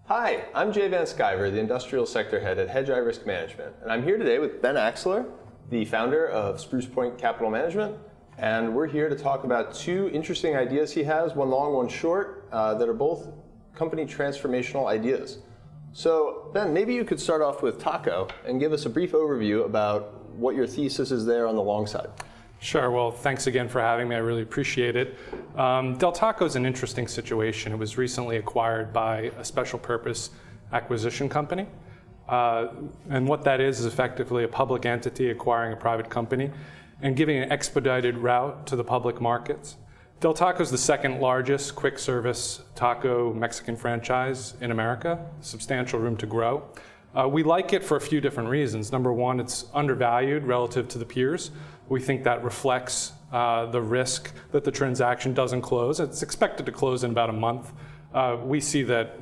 Hi, I'm Jay Van Sciver, the Industrial Sector Head at Hedgeye Risk Management, and I'm here today with Ben Axler, the founder of Spruce Capital Management, and we're here to talk about two interesting ideas he has, one long, one short, that are both company transformational ideas. So Ben, maybe you could start off with TACO and give us a brief overview about what your thesis is there on the long side. Sure. Well, thanks again for having me. I really appreciate it. Del Taco is an interesting situation. It was recently acquired by a special purpose acquisition company. And what that is effectively a public entity acquiring a private company and giving an expedited route to the public markets. Del Taco is the second largest quick service taco Mexican franchise in America, substantial room to grow. We like it for a few different reasons. Number one, it's undervalued relative to the peers. We think that reflects the risk that the transaction doesn't close. It's expected to close in about a month. We see that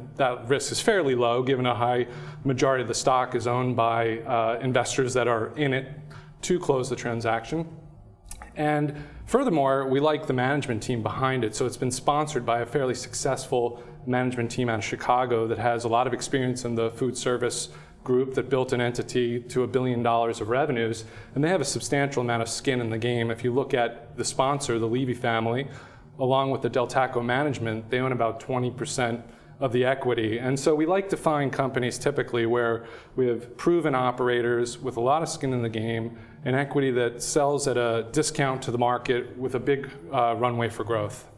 risk is fairly low, given a high majority of the stock is owned by investors that are in it to close the transaction. And furthermore, we like the management team behind it. So it's been sponsored by a fairly successful management team out of Chicago that has a lot of experience in the food service group that built an entity to $1 billion of revenues, and they have a substantial amount of skin in the game. If you look at the sponsor, the Levy family, along with the Del Taco management, they own about 20% of the equity. And so we like to find companies typically where we have proven operators with a lot of skin in the game, an equity that sells at a discount to the market with a big runway for growth.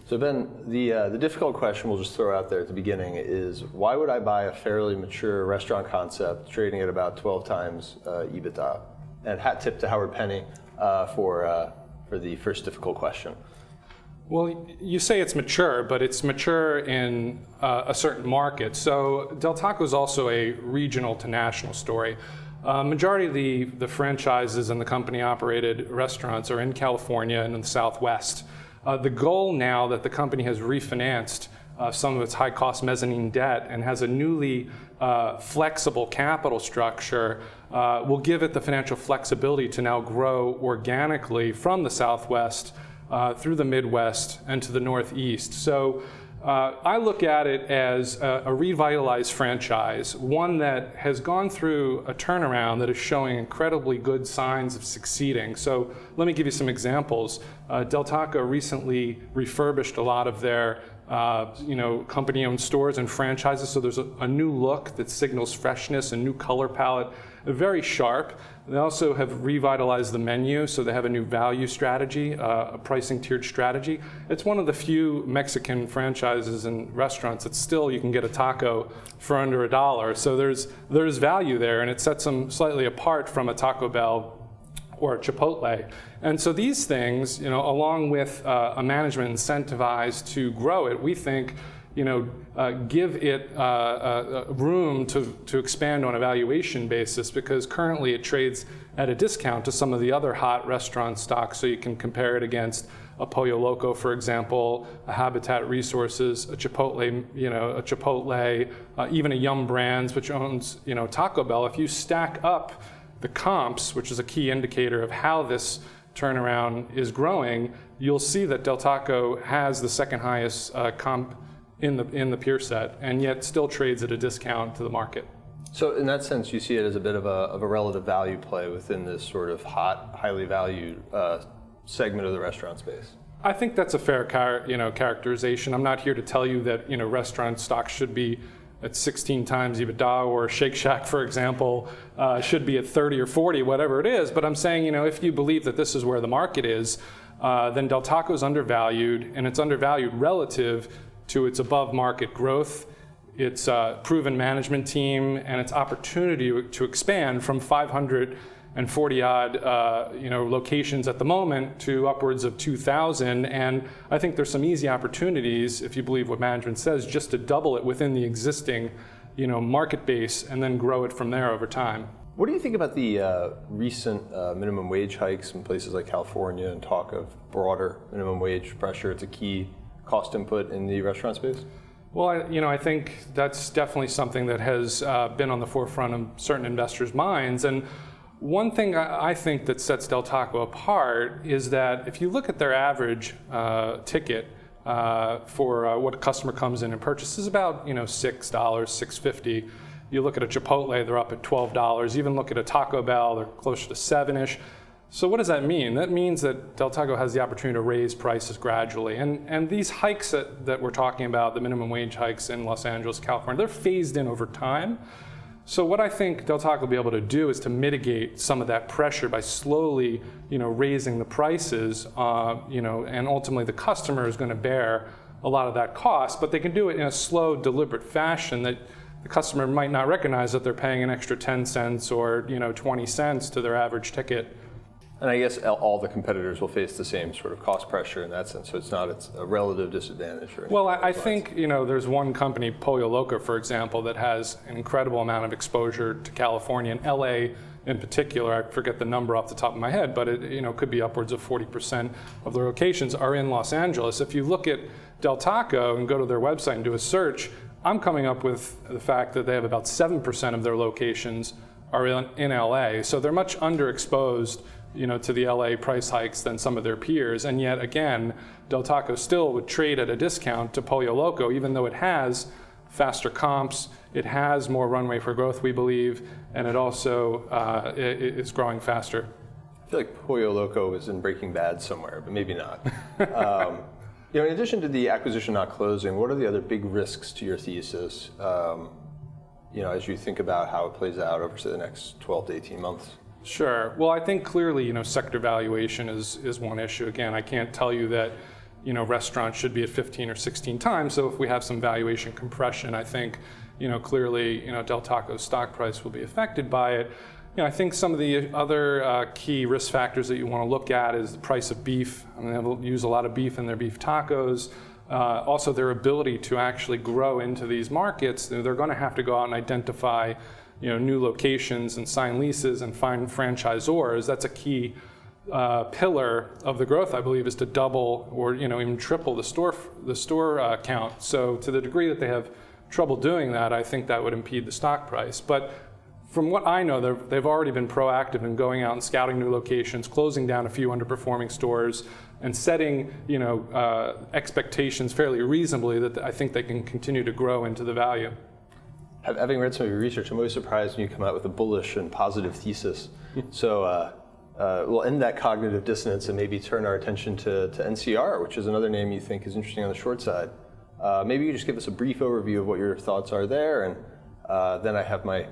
So Ben, the difficult question we'll just throw out there at the beginning is, why would I buy a fairly mature restaurant concept trading at about 12 times EBITDA? And hat tip to Howard Penny for the first difficult question. Well, you say it's mature, but it's mature in a certain market. So Del Taco is also a regional to national story. Majority of the franchises and the company-operated restaurants are in California and in the Southwest. The goal now that the company has refinanced some of its high-cost mezzanine debt and has a newly flexible capital structure will give it the financial flexibility to now grow organically from the Southwest through the Midwest and to the Northeast. So I look at it as a revitalized franchise, one that has gone through a turnaround that is showing incredibly good signs of succeeding. So let me give you some examples. Del Taco recently refurbished a lot of their company-owned stores and franchises, so there's a new look that signals freshness, a new color palette, very sharp. They also have revitalized the menu, so they have a new value strategy, a pricing tiered strategy. It's one of the few Mexican franchises and restaurants that still you can get a taco for under $1. So there's value there, and it sets them slightly apart from a Taco Bell or a Chipotle. And so these things, along with a management incentivized to grow it, we think give it room to expand on a valuation basis, because currently it trades at a discount to some of the other hot restaurant stocks. So you can compare it against a Pollo Loco, for example, a Habitat Resources, a Chipotle, even a Yum Brands, which owns, Taco Bell. If you stack up the comps, which is a key indicator of how this turnaround is growing, you'll see that Del Taco has the second highest comp in the peer set, and yet still trades at a discount to the market. So in that sense, you see it as a bit of a relative value play within this sort of hot, highly valued segment of the restaurant space. I think that's a fair characterization. I'm not here to tell you that restaurant stocks should be at 16 times EBITDA, or Shake Shack, for example, should be at 30 or 40, whatever it is. But I'm saying, if you believe that this is where the market is, then Del Taco is undervalued, and it's undervalued relative to its above market growth, its proven management team, and its opportunity to expand from 540 odd locations at the moment to upwards of 2,000. And I think there's some easy opportunities, if you believe what management says, just to double it within the existing market base and then grow it from there over time. What do you think about the recent minimum wage hikes in places like California and talk of broader minimum wage pressure? It's a key cost input in the restaurant space? Well, I think that's definitely something that has been on the forefront of certain investors' minds. And one thing I think that sets Del Taco apart is that if you look at their average ticket for what a customer comes in and purchases, about $6, $6.50. You look at a Chipotle, they're up at $12. Even look at a Taco Bell, they're closer to 7-ish. So what does that mean? That means that Del Taco has the opportunity to raise prices gradually. And these hikes that we're talking about, the minimum wage hikes in Los Angeles, California, they're phased in over time. So what I think Del Taco will be able to do is to mitigate some of that pressure by slowly, raising the prices, and ultimately the customer is going to bear a lot of that cost, but they can do it in a slow, deliberate fashion that the customer might not recognize that they're paying an extra 10 cents or 20 cents to their average ticket. And I guess all the competitors will face the same sort of cost pressure in that sense, so it's a relative disadvantage. Well, I think there's one company, Pollo Loco, for example, that has an incredible amount of exposure to California and LA in particular. I forget the number off the top of my head, but it could be upwards of 40% of their locations are in Los Angeles. If you look at Del Taco and go to their website and do a search, I'm coming up with the fact that they have about 7% of their locations are in LA, so they're much underexposed to the LA price hikes than some of their peers. And yet again, Del Taco still would trade at a discount to Pollo Loco, even though it has faster comps, it has more runway for growth, we believe, and it also is growing faster. I feel like Pollo Loco is in Breaking Bad somewhere, but maybe not. In addition to the acquisition not closing, what are the other big risks to your thesis, as you think about how it plays out over, say, the next 12 to 18 months? Sure. Well, I think clearly, sector valuation is one issue. Again, I can't tell you that, restaurants should be at 15 or 16 times. So if we have some valuation compression, I think, clearly, Del Taco's stock price will be affected by it. I think some of the other key risk factors that you want to look at is the price of beef. They'll use a lot of beef in their beef tacos. Also, their ability to actually grow into these markets. They're going to have to go out and identify new locations and sign leases and find franchisors. That's a key pillar of the growth, I believe, is to double or even triple the store count. So to the degree that they have trouble doing that, I think that would impede the stock price. But from what I know, they've already been proactive in going out and scouting new locations, closing down a few underperforming stores, and setting expectations fairly reasonably that I think they can continue to grow into the value. Having read some of your research, I'm always surprised when you come out with a bullish and positive thesis. So we'll end that cognitive dissonance and maybe turn our attention to NCR, which is another name you think is interesting on the short side. Maybe you just give us a brief overview of what your thoughts are there, and then I have my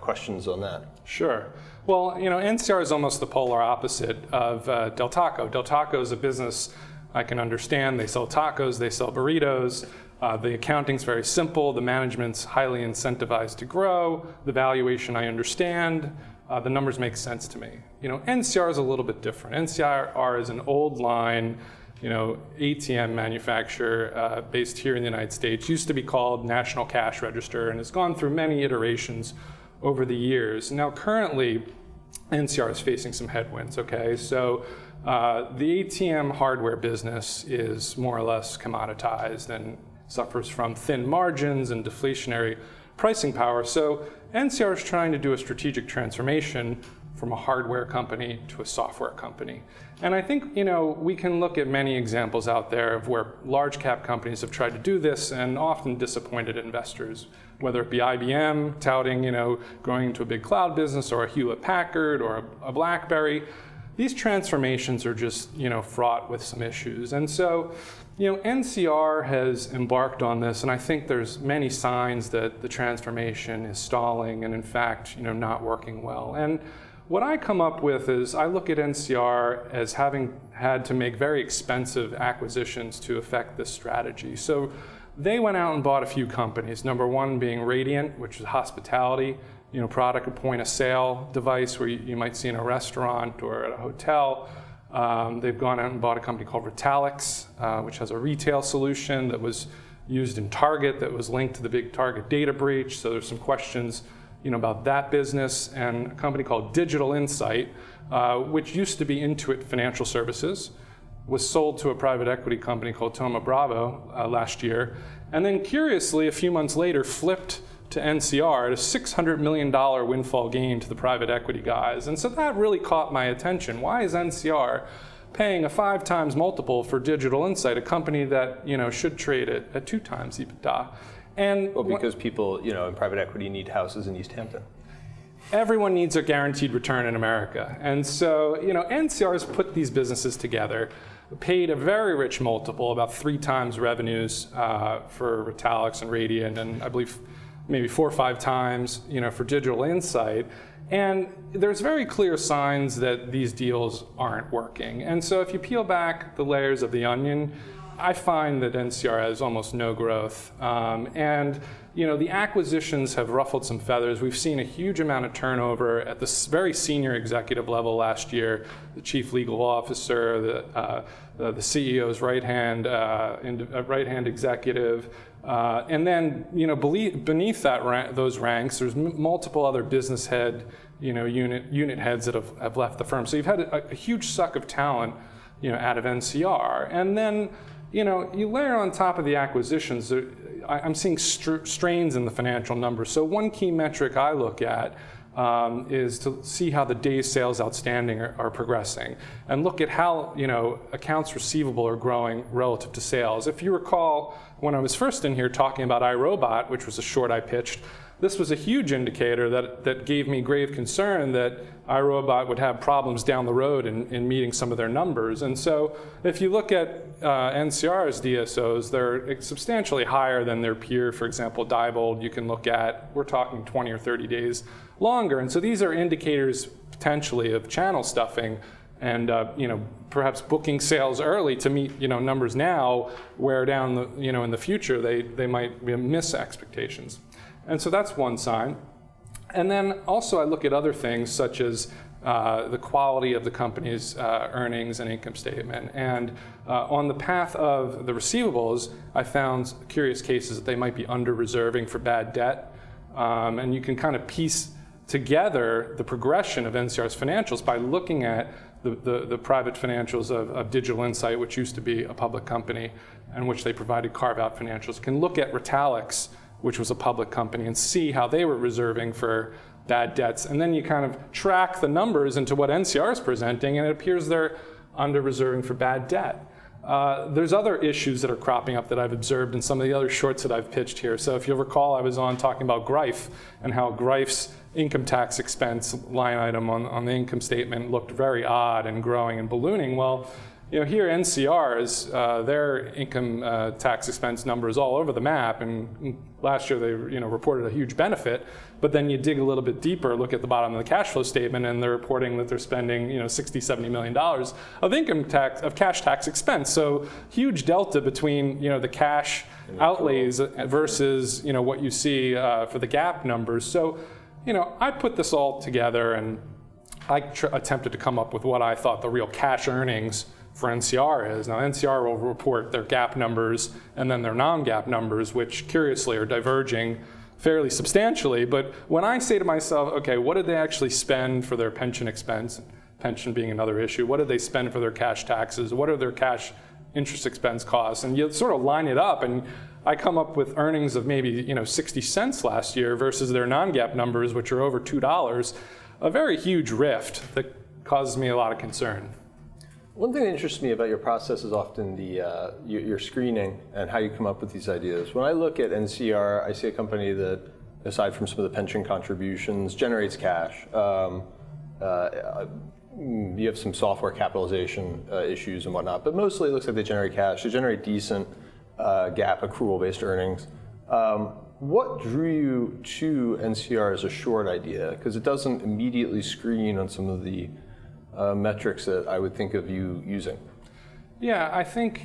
questions on that. Sure. Well, NCR is almost the polar opposite of Del Taco. Del Taco is a business I can understand. They sell tacos, they sell burritos. The accounting's very simple. The management's highly incentivized to grow. The valuation I understand. The numbers make sense to me. NCR is a little bit different. NCR is an old line, ATM manufacturer based here in the United States. Used to be called National Cash Register and has gone through many iterations over the years. Now currently, NCR is facing some headwinds, okay? So the ATM hardware business is more or less commoditized and suffers from thin margins and deflationary pricing power. So NCR is trying to do a strategic transformation from a hardware company to a software company. And I think, we can look at many examples out there of where large cap companies have tried to do this and often disappointed investors, whether it be IBM touting, growing into a big cloud business, or a Hewlett Packard or a BlackBerry. These transformations are just, fraught with some issues. And so, NCR has embarked on this, and I think there's many signs that the transformation is stalling and in fact, not working well. And what I come up with is I look at NCR as having had to make very expensive acquisitions to affect this strategy. So they went out and bought a few companies. Number one being Radiant, which is hospitality, product, a point of sale device where you might see in a restaurant or at a hotel. They've gone out and bought a company called Retalix, which has a retail solution that was used in Target that was linked to the big Target data breach. So there's some questions about that business. And a company called Digital Insight, which used to be Intuit Financial Services, was sold to a private equity company called Thoma Bravo last year. And then curiously, a few months later, flipped to NCR at a $600 million windfall gain to the private equity guys. And so that really caught my attention. Why is NCR paying a 5 times multiple for Digital Insight, a company that should trade at 2 times EBITDA. And well, because people in private equity need houses in East Hampton. Everyone needs a guaranteed return in America. And so, NCR's put these businesses together, paid a very rich multiple, about 3 times revenues for Retalix and Radiant, and I believe maybe 4 or 5 times, for Digital Insight. And there's very clear signs that these deals aren't working. And so if you peel back the layers of the onion, I find that NCR has almost no growth. And the acquisitions have ruffled some feathers. We've seen a huge amount of turnover at this very senior executive level last year. The chief legal officer, the CEO's right-hand executive, and then beneath those ranks, there's multiple other business head, unit heads that have left the firm. So you've had a huge suck of talent, out of NCR, and then. You layer on top of the acquisitions, I'm seeing strains in the financial numbers. So one key metric I look at is to see how the days sales outstanding are progressing, and look at how accounts receivable are growing relative to sales. If you recall, when I was first in here talking about iRobot, which was a short I pitched, this was a huge indicator that gave me grave concern that iRobot would have problems down the road in meeting some of their numbers. And so if you look at NCR's DSOs, they're substantially higher than their peer, for example, Diebold. You can look at, we're talking 20 or 30 days longer. And so these are indicators potentially of channel stuffing and perhaps booking sales early to meet numbers now, where down in the future they might miss expectations. And so that's one sign. And then also I look at other things such as the quality of the company's earnings and income statement. And on the path of the receivables, I found curious cases that they might be under-reserving for bad debt. And you can kind of piece together the progression of NCR's financials by looking at the private financials of Digital Insight, which used to be a public company, and which they provided carve-out financials. You can look at Retalix, which was a public company, and see how they were reserving for bad debts. And then you kind of track the numbers into what NCR is presenting, and it appears they're under-reserving for bad debt. There's other issues that are cropping up that I've observed in some of the other shorts that I've pitched here. So if you'll recall, I was on talking about Greif and how Greif's income tax expense line item on the income statement looked very odd and growing and ballooning. Well, here NCR's, their income tax expense numbers all over the map, and last year they reported a huge benefit, but then you dig a little bit deeper, look at the bottom of the cash flow statement, and they're reporting that they're spending $60-70 million of income tax, of cash tax expense. So huge delta between the cash outlays versus what you see for the GAAP numbers. So I put this all together, and I attempted to come up with what I thought the real cash earnings for NCR is. Now, NCR will report their GAAP numbers and then their non-GAAP numbers, which curiously are diverging fairly substantially. But when I say to myself, okay, what did they actually spend for their pension expense, pension being another issue, what did they spend for their cash taxes, what are their cash interest expense costs, and you sort of line it up, and I come up with earnings of maybe 60 cents last year versus their non-GAAP numbers, which are over $2, a very huge rift that causes me a lot of concern. One thing that interests me about your process is often your screening and how you come up with these ideas. When I look at NCR, I see a company that, aside from some of the pension contributions, generates cash. You have some software capitalization issues and whatnot, but mostly it looks like they generate cash. They generate decent GAAP accrual-based earnings. What drew you to NCR as a short idea? Because it doesn't immediately screen on some of the metrics that I would think of you using. Yeah, I think,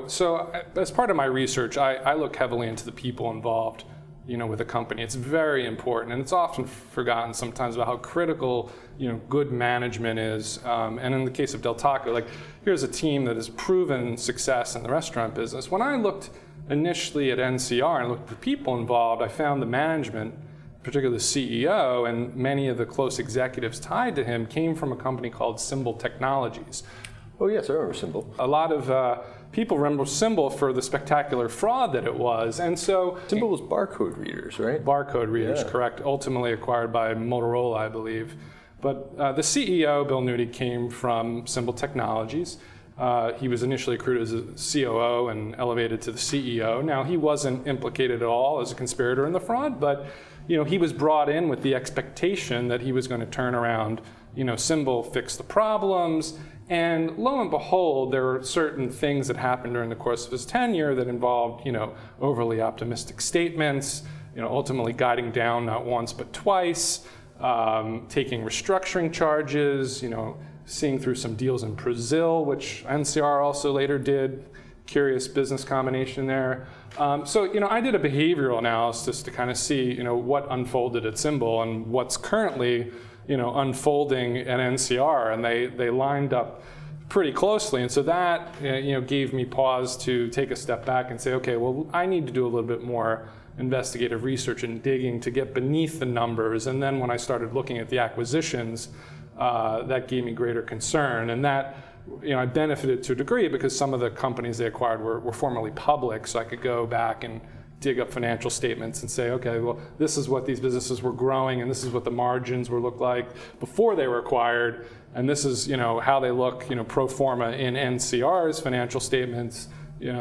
so as part of my research, I look heavily into the people involved, with a company. It's very important, and it's often forgotten sometimes about how critical, good management is. And in the case of Del Taco, here's a team that has proven success in the restaurant business. When I looked initially at NCR and looked at the people involved, I found the management, particularly the CEO, and many of the close executives tied to him came from a company called Symbol Technologies. Oh yes, I remember Symbol. A lot of people remember Symbol for the spectacular fraud that it was, and so... Symbol was barcode readers, right? Barcode readers, correct. Ultimately acquired by Motorola, I believe. But the CEO, Bill Nudi, came from Symbol Technologies. He was initially recruited as a COO and elevated to the CEO. Now, he wasn't implicated at all as a conspirator in the fraud, but he was brought in with the expectation that he was going to turn around, Symbol, fix the problems. And lo and behold, there were certain things that happened during the course of his tenure that involved, overly optimistic statements, ultimately guiding down not once but twice, taking restructuring charges, seeing through some deals in Brazil, which NCR also later did. Curious business combination there. So I did a behavioral analysis to kind of see, what unfolded at Symbol and what's currently, unfolding at NCR, and they lined up pretty closely. And so that, gave me pause to take a step back and say, okay, well, I need to do a little bit more investigative research and digging to get beneath the numbers. And then when I started looking at the acquisitions, that gave me greater concern. And that, I benefited to a degree because some of the companies they acquired were formerly public, so I could go back and dig up financial statements and say, okay, well, this is what these businesses were growing, and this is what the margins were look like before they were acquired, and this is, how they look, pro forma in NCR's financial statements.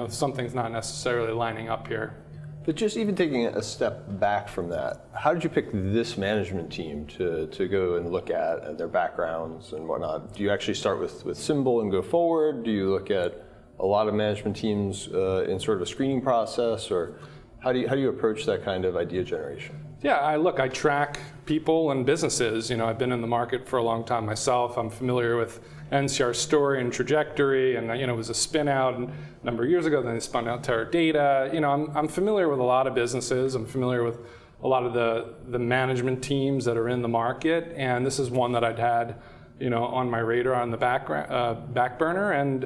Something's not necessarily lining up here. But just even taking a step back from that, how did you pick this management team to go and look at their backgrounds and whatnot? Do you actually start with Symbol and go forward? Do you look at a lot of management teams in sort of a screening process, or how do you approach that kind of idea generation? Yeah, I track people and businesses. I've been in the market for a long time myself. I'm familiar with NCR's story and trajectory, and it was a spin out a number of years ago. Then they spun out Teradata. I'm familiar with a lot of businesses. I'm familiar with a lot of the management teams that are in the market, and this is one that I'd had on my radar on the back burner. And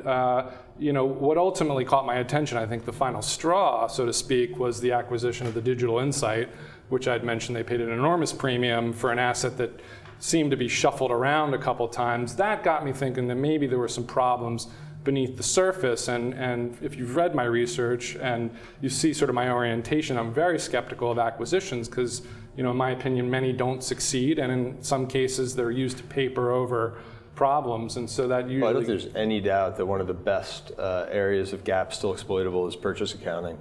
what ultimately caught my attention, I think the final straw, so to speak, was the acquisition of the Digital Insight, which I'd mentioned they paid an enormous premium for an asset that seemed to be shuffled around a couple times. That got me thinking that maybe there were some problems beneath the surface. And if you've read my research and you see sort of my orientation, I'm very skeptical of acquisitions because, in my opinion, many don't succeed, and in some cases they're used to paper over problems, and so that usually... Well, I don't think there's any doubt that one of the best areas of GAAP still exploitable is purchase accounting.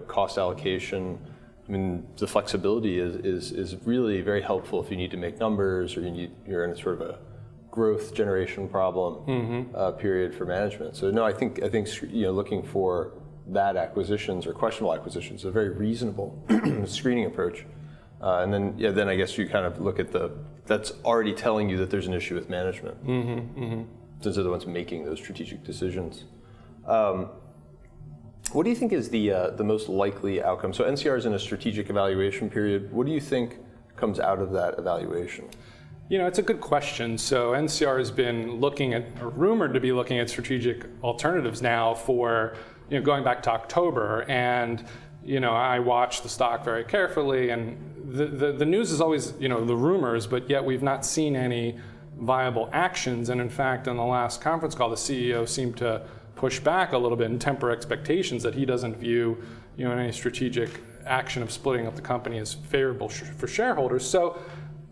Cost allocation. I mean, the flexibility is really very helpful if you need to make numbers or you're in a sort of a growth generation problem period for management. So no, I think looking for bad acquisitions or questionable acquisitions is a very reasonable screening approach. And then I guess you kind of look at that's already telling you that there's an issue with management, since they're the ones making those strategic decisions. What do you think is the most likely outcome? So NCR is in a strategic evaluation period. What do you think comes out of that evaluation? It's a good question. So NCR has been looking at, or rumored to be looking at, strategic alternatives now for, going back to October. And I watch the stock very carefully, and the news is always, the rumors, but yet we've not seen any viable actions. And in fact, in the last conference call, the CEO seemed to push back a little bit and temper expectations that he doesn't view, any strategic action of splitting up the company as favorable for shareholders. So,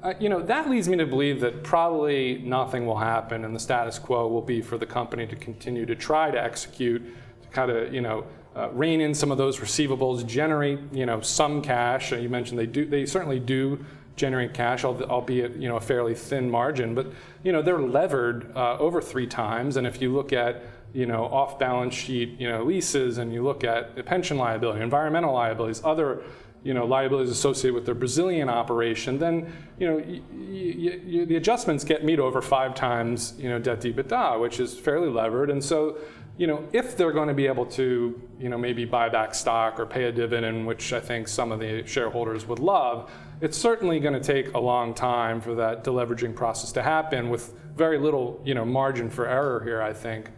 that leads me to believe that probably nothing will happen, and the status quo will be for the company to continue to try to execute, to kind of, rein in some of those receivables, generate, some cash. You mentioned they certainly do generate cash, albeit, a fairly thin margin, but, they're levered over 3 times. And if you look at, off balance sheet, leases, and you look at the pension liability, environmental liabilities, other, liabilities associated with their Brazilian operation, then, the adjustments get me to over 5 times, debt to EBITDA, which is fairly levered. And so, if they're going to be able to, maybe buy back stock or pay a dividend, which I think some of the shareholders would love, it's certainly going to take a long time for that deleveraging process to happen with very little, margin for error here, I think.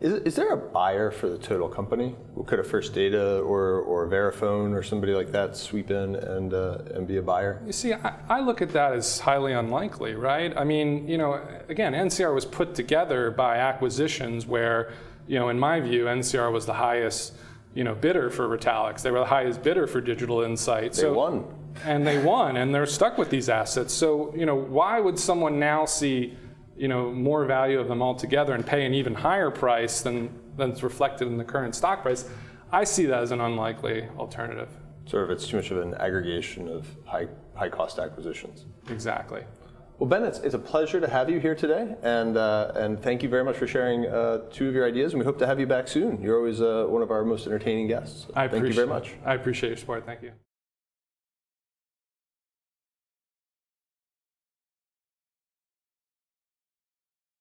Is there a buyer for the total company? Could a First Data or Verifone or somebody like that sweep in and be a buyer? You see, I look at that as highly unlikely, right? I mean, again, NCR was put together by acquisitions where, in my view, NCR was the highest, bidder for Retalix. They were the highest bidder for Digital Insight. They won. And they won, and they're stuck with these assets. So, why would someone now see, more value of them altogether and pay an even higher price than's reflected in the current stock price, I see that as an unlikely alternative. Sort of, it's too much of an aggregation of high cost acquisitions. Exactly. Well, Ben, it's a pleasure to have you here today, and thank you very much for sharing two of your ideas, and we hope to have you back soon. You're always one of our most entertaining guests. Thank you very much. I appreciate your support. Thank you.